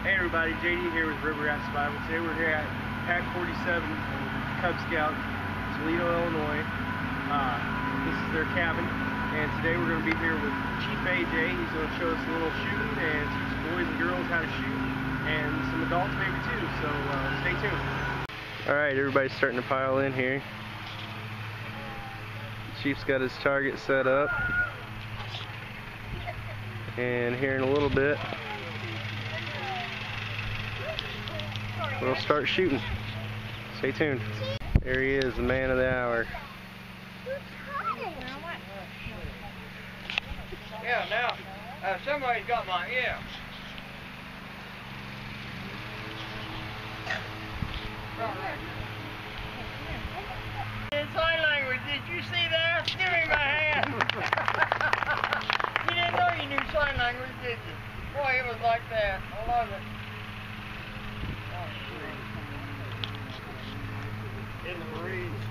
Hey everybody, JD here with River Rat Survival. Today we're here at Pack 47 Cub Scout, Toledo, Illinois. This is their cabin, and today we're going to be here with Chief AJ. He's going to show us a little shooting and teach boys and girls how to shoot, and some adults maybe too, so stay tuned. Alright, everybody's starting to pile in here. Chief's got his target set up, and here in a little bit we'll start shooting. Stay tuned. There he is, the man of the hour. Yeah, now, somebody's got my, In sign language, did you see that? Give me my hand. You didn't know you knew sign language, did you? Boy, it was like that. I love it. In the Marines.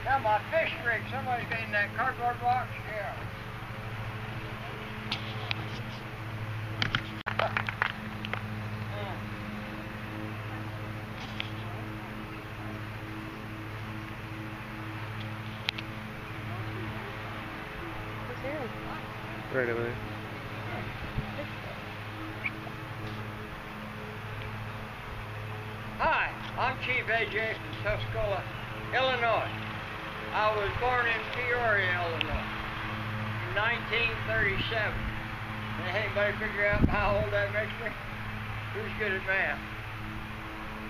Now my fish rig, somebody's got in that cardboard box? Yeah. Right over there. Hi, I'm Chief AJ from Tuscola, Illinois. I was born in Peoria, Illinois, in 1937. Can anybody figure out how old that makes me? Who's good at math?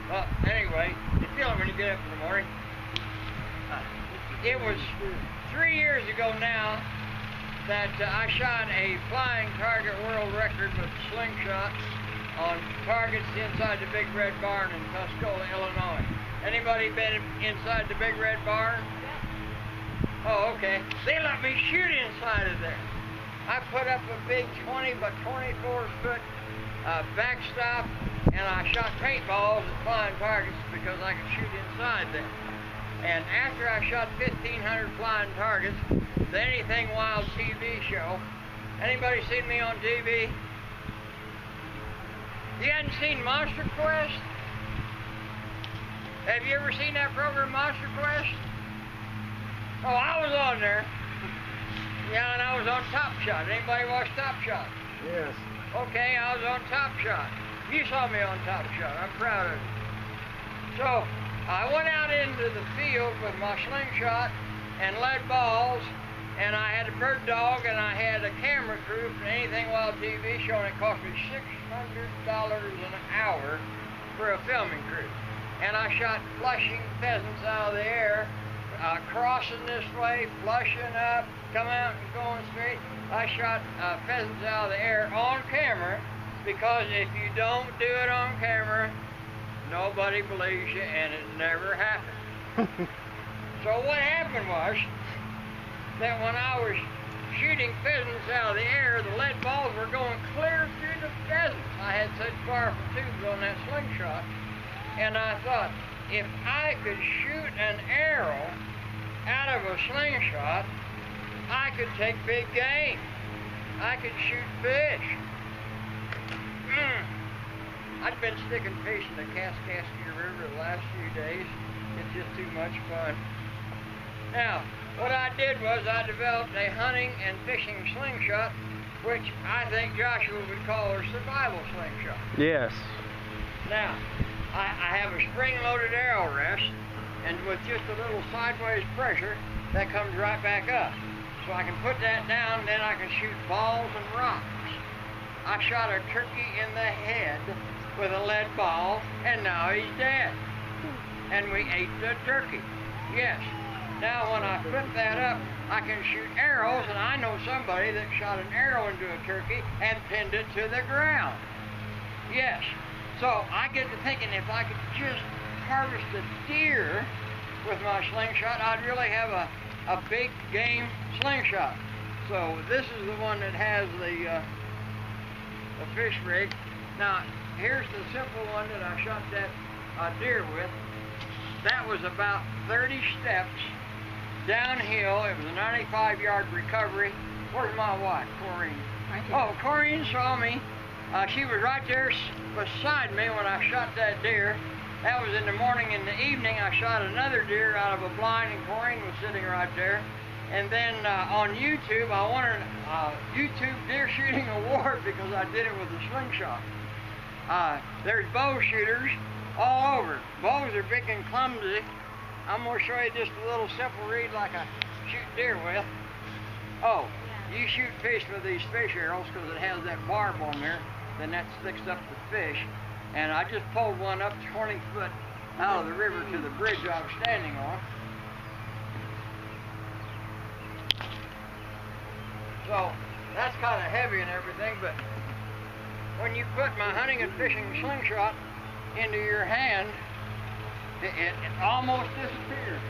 Well, anyway, you feel it when you get up in the morning. It was 3 years ago now that I shot a flying target world record with slingshot on targets inside the Big Red Barn in Tuscola, Illinois. Anybody been inside the Big Red Barn? Oh, okay. They let me shoot inside of there. I put up a big 20 by 24 foot backstop, and I shot paintballs at flying targets because I could shoot inside there. And after I shot 1,500 flying targets, the Anything Wild TV show. Anybody seen me on TV? You hadn't seen Monster Quest? Have you ever seen that program, Monster Quest? Oh, I was on there. Yeah, and I was on Top Shot. Anybody watch Top Shot? Yes. Okay, I was on Top Shot. You saw me on Top Shot. I'm proud of it. So, I went out into the field with my slingshot and lead balls, and I had a bird dog, and I had a camera crew from Anything Wild TV show, and it cost me $600 an hour for a filming crew. And I shot flushing pheasants out of the air, crossing this way, flushing up, coming out and going straight. I shot pheasants out of the air on camera, because if you don't do it on camera, nobody believes you, and it never happened. So what happened was that when I was shooting pheasants out of the air, the lead balls were going clear through the pheasants. I had such powerful tubes on that slingshot, and I thought, if I could shoot an arrow out of a slingshot, I could take big game. I could shoot fish. I've been sticking fish in the Kaskaskia River the last few days. It's just too much fun. Now, what I did was I developed a hunting and fishing slingshot, which I think Joshua would call a survival slingshot. Yes. Now, I have a spring-loaded arrow rest, and with just a little sideways pressure, that comes right back up. So I can put that down, then I can shoot balls and rocks. I shot a turkey in the head with a lead ball, and now he's dead. And we ate the turkey. Yes. Now when I flip that up, I can shoot arrows, and I know somebody that shot an arrow into a turkey and pinned it to the ground. Yes. So I get to thinking, if I could just harvest a deer with my slingshot, I'd really have a a big game slingshot. So this is the one that has the fish rig. Now here's the simple one that I shot that deer with. That was about 30 steps downhill. It was a 95-yard recovery. Where's my wife, Corrine? Right here. Oh, Corrine saw me. She was right there beside me when I shot that deer. That was in the morning. In the evening, I shot another deer out of a blind, and Corrine was sitting right there. And then on YouTube, I won a YouTube Deer Shooting Award because I did it with a slingshot. There's bow shooters all over. Bows are big and clumsy. I'm going to show you just a little simple read like I shoot deer with. Oh, you shoot fish with these fish arrows because it has that barb on there, then that sticks up the fish. And I just pulled one up 20 foot out of the river to the bridge I was standing on. So that's kind of heavy and everything, but when you put my hunting and fishing slingshot into your hand, it almost disappears.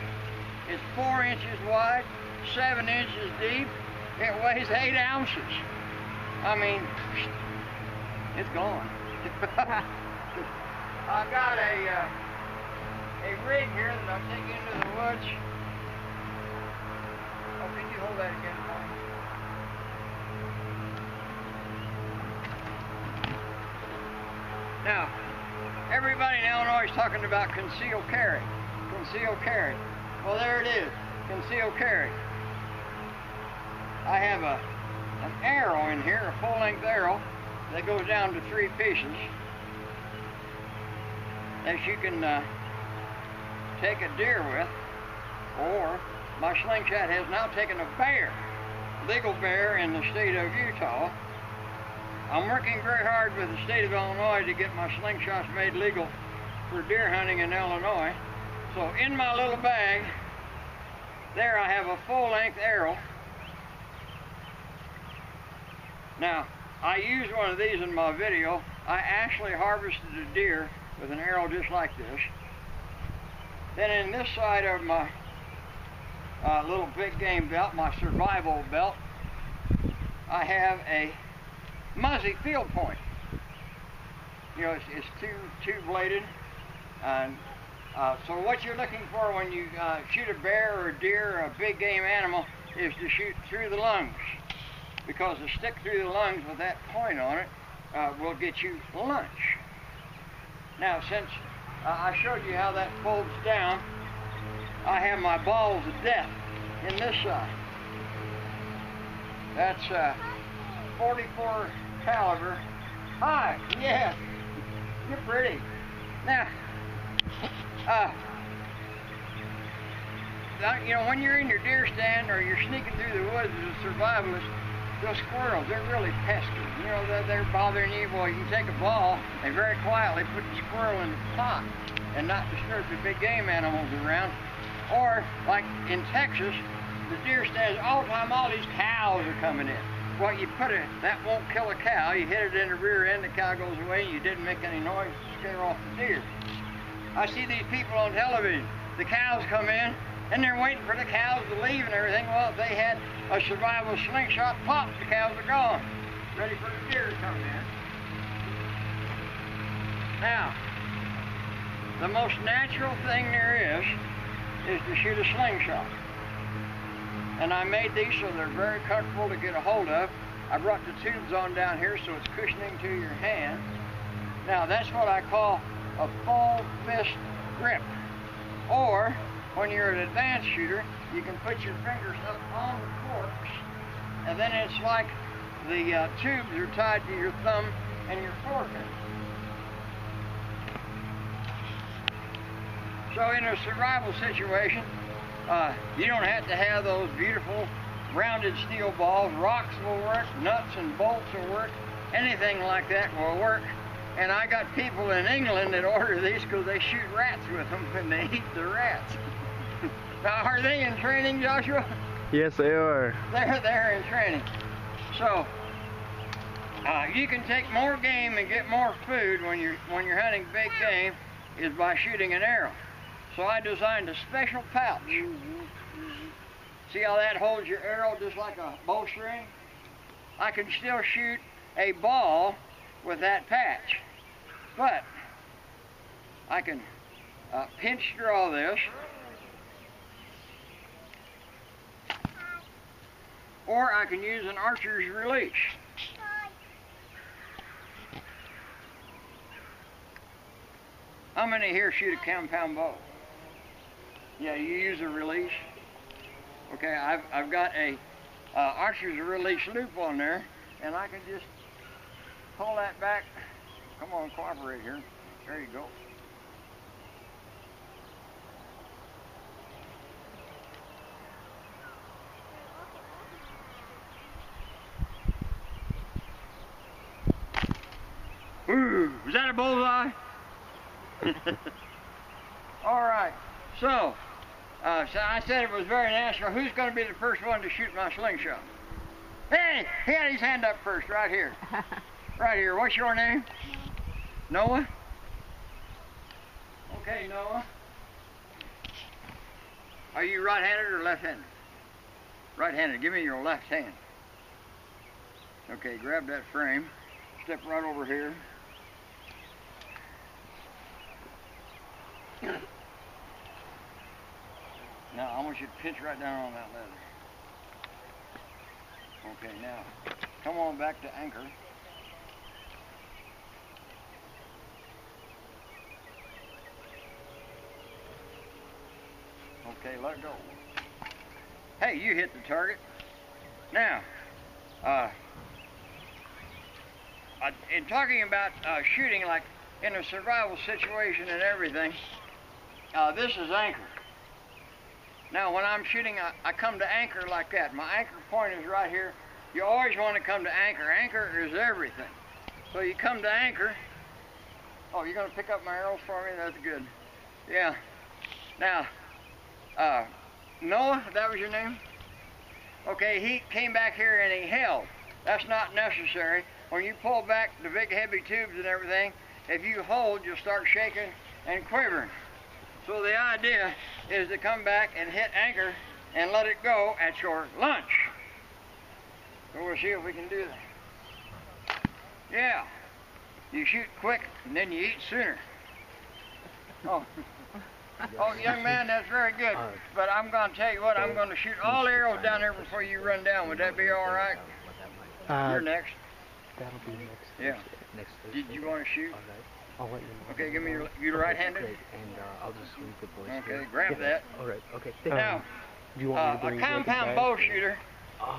It's 4 inches wide, 7 inches deep. It weighs 8 ounces. I mean, it's gone. I've got a rig here that I'll take into the woods. Oh, can you hold that again for me? Now, everybody in Illinois is talking about concealed carry. Concealed carry. Well, there it is. Concealed carry. I have an arrow in here, a full-length arrow that goes down to 3 pieces that you can take a deer with, or my slingshot has now taken a bear, legal bear in the state of Utah. I'm working very hard with the state of Illinois to get my slingshots made legal for deer hunting in Illinois. So in my little bag, there I have a full-length arrow. Now, I used one of these in my video. I actually harvested a deer with an arrow just like this. Then in this side of my little big game belt, my survival belt, I have a muzzy field point. You know, it's two-bladed. And so what you're looking for when you shoot a bear or a deer or a big game animal is to shoot through the lungs. Because the stick through the lungs with that point on it will get you lunch. Now, since I showed you how that folds down, I have my balls of death in this side. That's 44 caliber. Hi, yeah, you're pretty. Now, you know, when you're in your deer stand or you're sneaking through the woods as a survivalist, those squirrels, they're really pesky. You know, they're bothering you. Well, you can take a ball and very quietly put the squirrel in the pot and not disturb the big game animals around. Or, like in Texas, the deer stands all the time, all these cows are coming in. Well, you put it, that won't kill a cow. You hit it in the rear end, the cow goes away, and you didn't make any noise to scare off the deer. I see these people on television. The cows come in, and they're waiting for the cows to leave and everything. Well, if they had a survival slingshot, pop, the cows are gone. Ready for the deer to come in. Now, the most natural thing there is to shoot a slingshot. And I made these so they're very comfortable to get a hold of. I brought the tubes on down here so it's cushioning to your hand. Now, that's what I call a full fist grip. Or, when you're an advanced shooter, you can put your fingers up on the forks, and then it's like the tubes are tied to your thumb and your forefinger. So in a survival situation, you don't have to have those beautiful rounded steel balls. Rocks will work, nuts and bolts will work, anything like that will work. And I got people in England that order these because they shoot rats with them and they eat the rats. Now, are they in training, Joshua? Yes, they are. They're in training. So you can take more game and get more food when you're hunting big game is by shooting an arrow. So I designed a special pouch. See how that holds your arrow just like a bowstring? I can still shoot a ball with that patch, but I can pinch draw this, or I can use an archer's release. How many here shoot a compound bow? Yeah, you use a release. Okay, I've got a archer's release loop on there, and I can just pull that back. Come on, cooperate here. There you go. Ooh, was that a bullseye? All right, so I said it was very natural. Who's going to be the first one to shoot my slingshot? Hey, he had his hand up first, right here. Right here. What's your name? Noah? Okay, Noah. Are you right-handed or left-handed? Right-handed. Give me your left hand. Okay, grab that frame. Step right over here. Now, I want you to pinch right down on that leather. Okay, now, come on back to anchor. Okay, let go. Hey, you hit the target. Now, in talking about shooting, like in a survival situation and everything, this is anchor. Now, when I'm shooting, I come to anchor like that. My anchor point is right here. You always want to come to anchor. Anchor is everything. So you come to anchor. Oh, you're going to pick up my arrows for me? That's good. Yeah. Now, Noah, that was your name? Okay, he came back here and he held. That's not necessary. When you pull back the big heavy tubes and everything, if you hold, you'll start shaking and quivering. So the idea is to come back and hit anchor and let it go at your lunch. So we'll see if we can do that. Yeah. You shoot quick and then you eat sooner. Oh. Oh, young man, that's very good. But I'm going to tell you what, I'm going to shoot all the arrows down there before you run down. Would that be all right? You're next. That'll be next. Yeah. Next Did you want to shoot? All right. I'll let you know. Okay, give me your right-handed. Great, and I'll just leave the voice. Okay, here. grab that. All right. Okay. Now, do you want me to bring a compound bow shooter,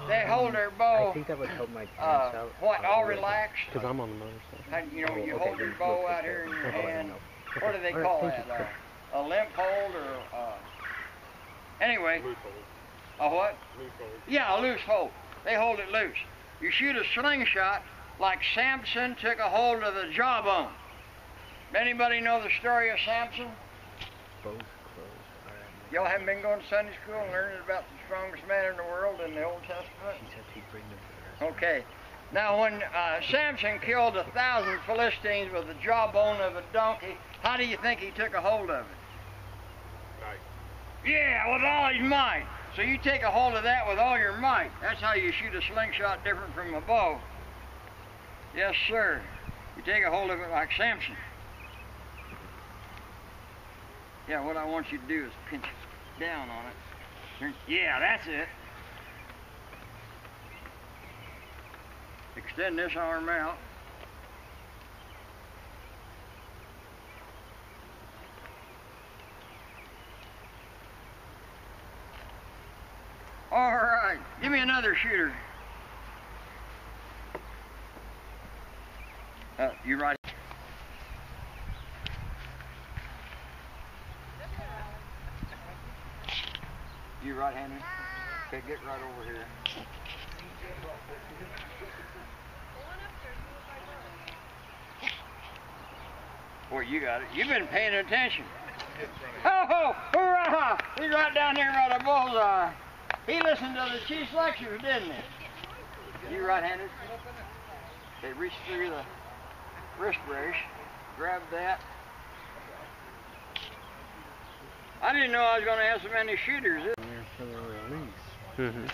they hold their bow. I think that would help my parents out. What? All relaxed. Because I'm on the motorcycle. You know, you hold your bow out here in your hand. What do they call that? A limp hold or anyway. Loose hold. A what? Loose hold. Yeah, a loose hold. They hold it loose. You shoot a slingshot like Samson took a hold of the jawbone. Anybody know the story of Samson? Bow's closed. All right. Y'all haven't been going to Sunday school and learning about the strongest man in the world in the Old Testament? He said he'd bring them to the rest. Okay. Now, when Samson killed 1,000 Philistines with the jawbone of a donkey, how do you think he took a hold of it? Right. Yeah, with all his might. So you take a hold of that with all your might. That's how you shoot a slingshot different from a bow. Yes, sir. You take a hold of it like Samson. Yeah, what I want you to do is pinch down on it. Yeah, that's it. Extend this arm out. All right, give me another shooter. You right. You right-handed? Okay, get right over here. Boy, you got it. You've been paying attention. Oh, hurrah! He's right down there by the bullseye. He listened to the chief's lectures, didn't he? You right-handed? Okay, reach through the wrist brace. Grab that. I didn't know I was going to have so many shooters. For the release. Mm-hmm.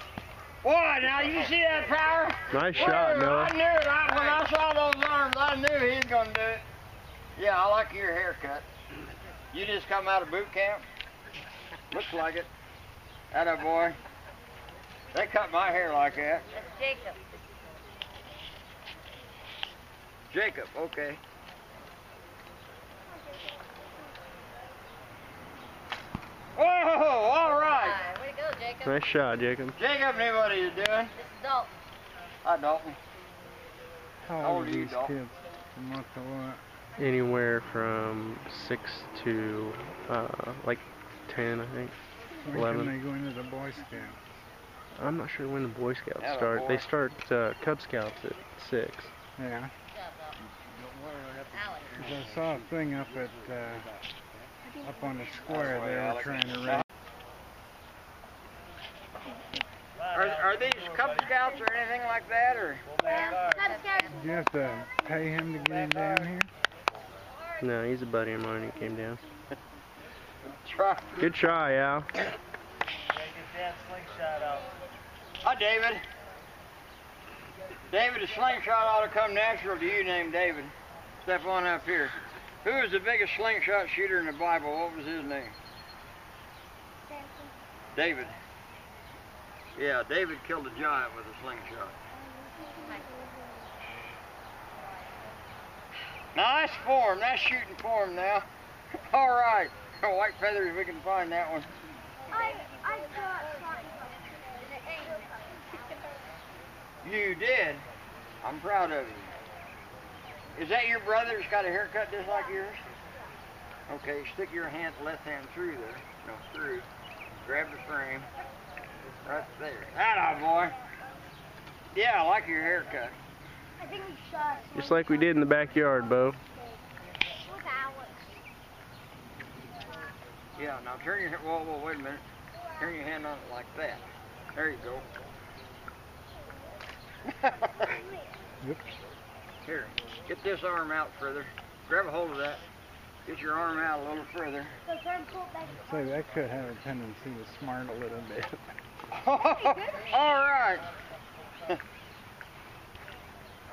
Boy, now you see that power? Nice shot, Noah. I knew it. When I saw those arms, I knew he was going to do it. Yeah, I like your haircut. You just come out of boot camp? Looks like it. Atta boy. They cut my hair like that. That's Jacob. Jacob, okay. Whoa, all right. Way to go, Jacob. Nice shot, Jacob. Jacob knew what he was doing. This is Dalton. Hi, Dalton. How How old old are are you, these Dalton? kids? From what to what? Anywhere from 6 to like 10, I think. When 11. can they go into the Boy Scouts? I'm not sure when the Boy Scouts Atta start. boy. They start Cub Scouts at 6. Yeah. Good job, Dalton. Alex. 'Cause I saw a thing up on the square they were trying to raise. Are these Cub Scouts or anything like that, or? Yeah, Cub Scouts. Do you have to pay him to get him down here? No, he's a buddy of mine. He came down. Try. Good try, Al. Hi, David. David, a slingshot ought to come natural to you named David. Step on up here. Who was the biggest slingshot shooter in the Bible? What was his name? David. Yeah, David killed a giant with a slingshot. Nice form. That's shooting form now. All right. White feathers, we can find that one. I got You did? I'm proud of you. Is that your brother that's got a haircut just like yours? Okay, stick your left hand through there. No, through. Grab the frame. Right there. Atta boy. Yeah, I like your haircut. I think we shot. Just like we did in the backyard, Bo. Look, Alex. Yeah, now turn your, whoa, wait a minute. Turn your hand on it like that. There you go. Oops. Here, get this arm out further. Grab a hold of that. Get your arm out a little further. So try and pull it back. So that could have a tendency to smart a little bit. All right.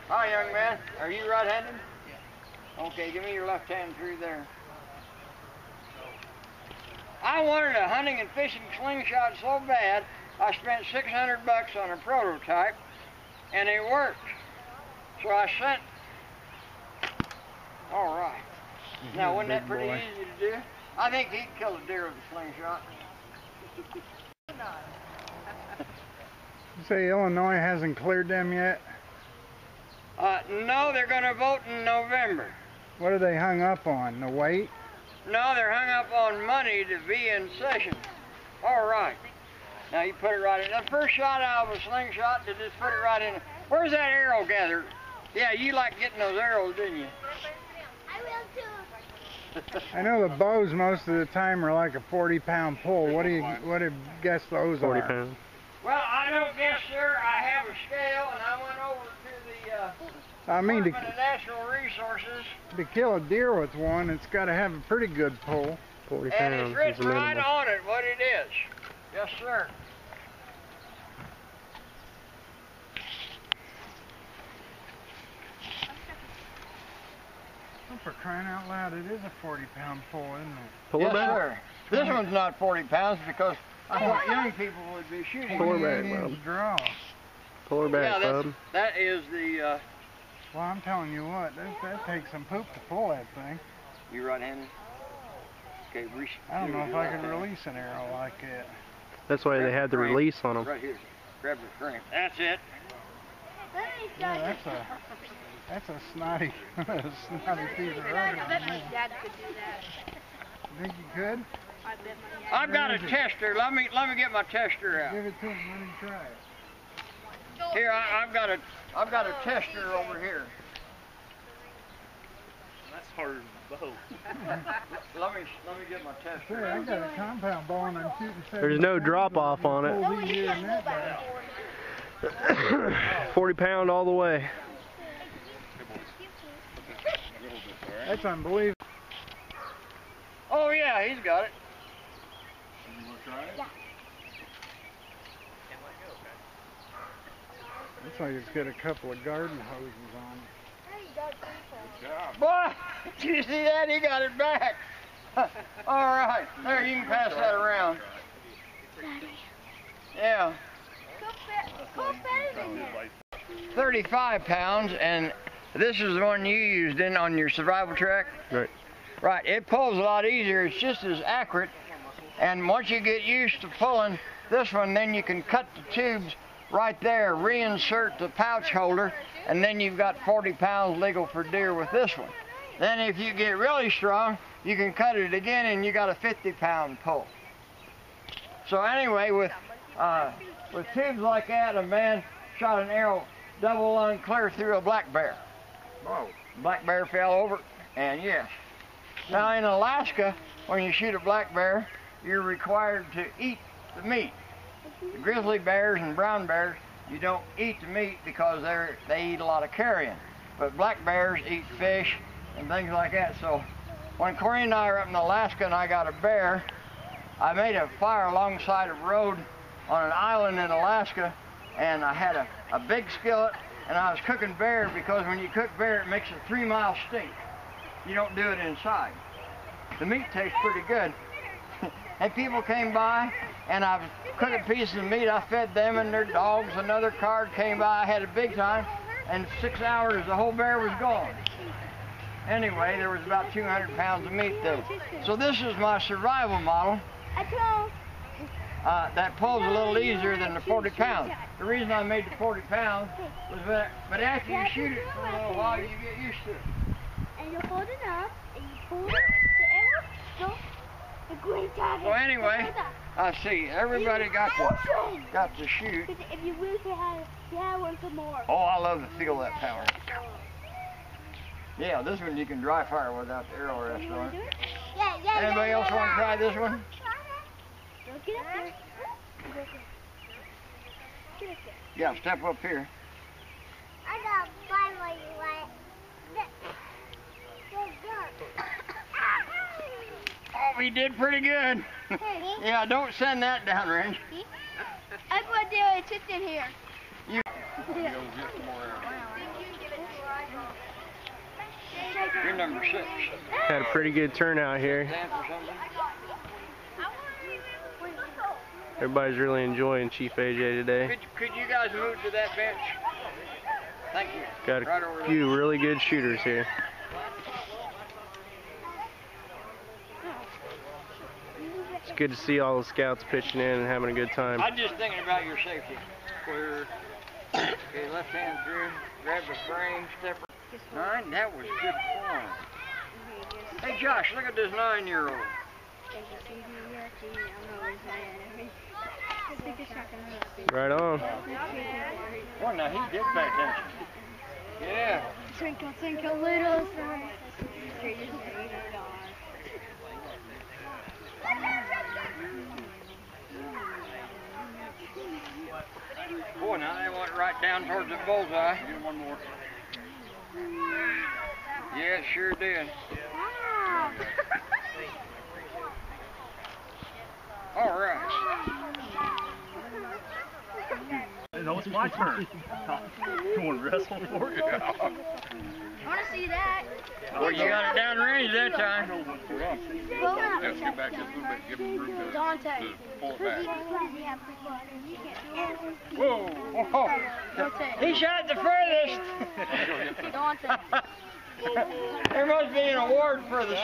Hi, young man. Are you right-handed? Okay, give me your left hand through there. I wanted a hunting and fishing slingshot so bad, I spent $600 on a prototype, and it worked. So I sent. All right. Now, wasn't that pretty easy to do? I think he'd kill a deer with a slingshot. You say Illinois hasn't cleared them yet? No, they're going to vote in November. What are they hung up on? The weight? No, they're hung up on money to be in session. All right. Now you put it right in. The first shot out of a slingshot, to just put it right in. Where's that arrow gathered? Yeah, you like getting those arrows, didn't you? I will too. I know the bows most of the time are like a 40-pound pull. What do you guess those 40 are? pounds. Well, I don't guess, sir. I have a scale, and I went over to the I mean, Department of Natural Resources, to kill a deer with one, it's got to have a pretty good pull. 40 and pounds it's is written the right minimum. on it what it is. Yes, sir. Oh, for crying out loud, it is a 40-pound pull, isn't it? Pull Yes, her back. sir. This one's not 40 pounds because I thought young people would be shooting. Pull her back, 48-inch Bob. draw. Pull her back, yeah, bub. that is the. Well, I'm telling you what, that takes some poop to pull that thing. You right-handed? Okay, I don't know if I could release an arrow like that. That's why they had the release on them. Right here. Grab the frame. That's it. Yeah, that's a snotty, snotty piece of rubber. I bet my dad could do that. Think you could? I bet my dad. I've got a tester. Let me get my tester out. Give it to him, let him try it. Here, I've got a tester over here. That's harder than bow. Let me get my Say, tester I out. got a compound bow and I'm shooting 70 There's no pounds drop off on it. Pull these here and that back. 40 pound all the way. That's unbelievable. Oh yeah, he's got it. Yeah. Looks like it's got a couple of garden hoses on it. Boy, did you see that? He got it back. All right, there, you can pass that around. Yeah. Go better than that. 35 pounds, and this is the one you used on your survival trek? Right. Right, it pulls a lot easier. It's just as accurate. And once you get used to pulling this one, then you can cut the tubes right there, reinsert the pouch holder, and then you've got 40 pounds legal for deer with this one. Then if you get really strong, you can cut it again and you got a 50-pound pull. So anyway, with tubes like that, a man shot an arrow double lung clear through a black bear. Whoa. Black bear fell over, and yes. Now in Alaska, when you shoot a black bear, you're required to eat the meat. The grizzly bears and brown bears, you don't eat the meat because they eat a lot of carrion. But black bears eat fish and things like that. So when Corey and I were up in Alaska and I got a bear, I made a fire alongside a road on an island in Alaska, and I had a big skillet, and I was cooking bear because when you cook bear, it makes a 3-mile stink. You don't do it inside. The meat tastes pretty good. And people came by, and I was cooking pieces of meat. I fed them and their dogs. Another car came by. I had a big time, and 6 hours, the whole bear was gone. Anyway, there was about 200 pounds of meat there. So this is my survival model. That pulls a little easier than the 40 pounds. The reason I made the 40 pounds was that, but after you shoot it for a little while, you get used to it. And you hold it up, and you pull the arrow, the green tag. So anyway, I see everybody got to shoot. If you lose, you have one for more. Oh, I love to feel that power. Yeah, this one you can dry fire without the arrow rest on it. Yeah. Anybody else want to try this one? Get up there. Yeah, step up here. I got finally Oh, he did pretty good. Yeah, don't send that downrange. I'm going to do it. Sit in here. You. You're number 6. Had a pretty good turnout here. Everybody's really enjoying Chief AJ today. Could you guys move to that bench? Thank you. Got Right over a there. few really good shooters here. It's good to see all the scouts pitching in and having a good time. I'm just thinking about your safety. Clear. Okay, left hand through. Grab the frame. Step. 9. That was good form. Hey Josh, look at this 9-year-old. Right on. Well, now he did pay attention. Yeah. Twinkle, twinkle, little star. Boy, now they went right down towards the bullseye. Get one more. Yeah, it sure did. All right. No, it's my turn. You want to wrestle for it? I want to see that. Well, you got it down range that time. Let's get back just a little bit. Give him room to pull it back. Whoa! Oh. He shot the furthest. There must be an award for the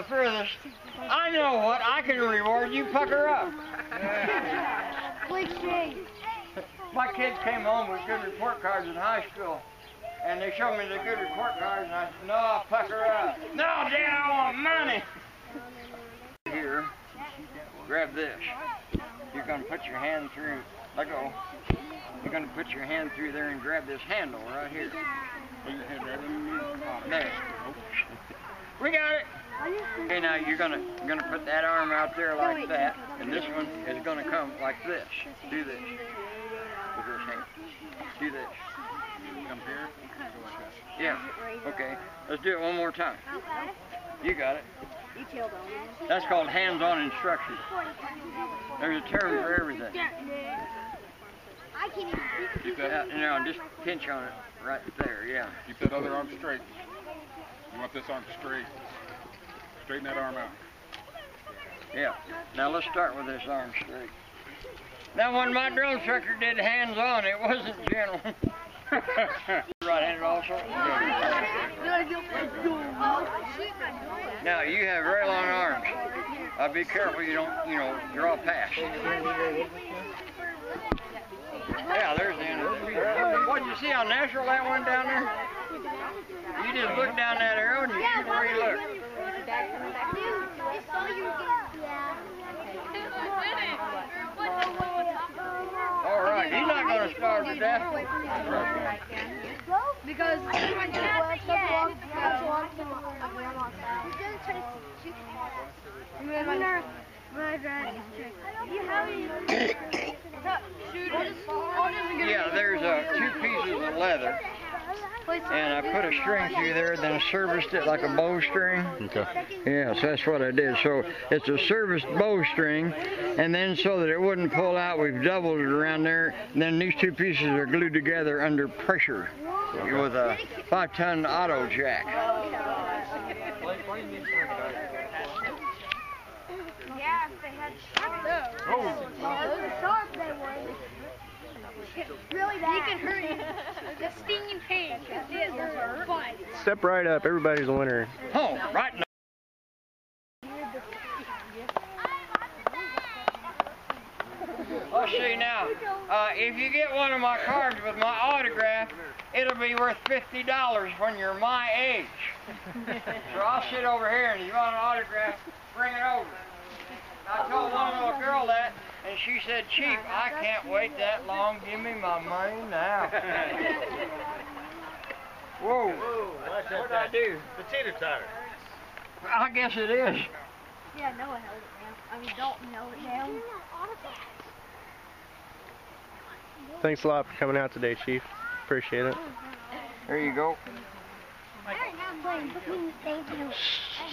furthest. I know what. I can reward you. Pucker up. My kids came home with good report cards in high school, and they showed me the good report cards, and I said, no, pucker up. No, Dad, I want money. Here, grab this. You're going to put your hand through, let go. You're going to put your hand through there and grab this handle right here. There. We got it. Okay, now you're gonna put that arm out there like that, and this one is gonna come like this. Do this. With this hand. Do this. Come here. Yeah. Okay. Let's do it one more time. You got it. That's called hands-on instruction. There's a term for everything. I can't even. Keep Yeah, that, you know, just pinch on it right there, yeah. keep that other arm straight. You want this arm straight. Straighten that arm out. Yeah. Now let's start with this arm straight. Now when my drill instructor did hands-on, it wasn't gentle. Right-handed also? Now you have very long arms. Be careful you don't, draw past. Yeah, there's the end of it. What, you see how natural that went down there? You just look down that arrow and you shoot where you look. All right, he's not going to starve to death. Because Yeah, there's two pieces of leather, and I put a string through there, then serviced it like a bowstring. Okay. Yes, that's what I did. So it's a serviced bowstring, and then so that it wouldn't pull out, we've doubled it around there. And then these two pieces are glued together under pressure with a 5-ton auto jack. yeah, if they had sharp, they would. Really bad. You can hurt you. The stinging pain. Step right up. Everybody's a winner. Oh, right now. Let's see now. If you get one of my cards with my autograph, it'll be worth $50 when you're my age. So I'll sit over here, and if you want an autograph, bring it over. I told one little girl that, and she said, "Chief, I can't wait that long. Give me my money now." Whoa. What did I do? Potato totter. I guess it is. Yeah, Noah held it down. I mean, Dalton held it down. Thanks a lot for coming out today, Chief. Appreciate it. There you go. Thank you.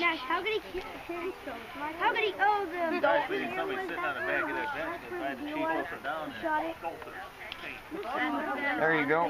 Now, how could he? How could he? Oh, the Dalton. Somebody sitting on the back of that bench and invite the chief up or down there. Shot it. There you go.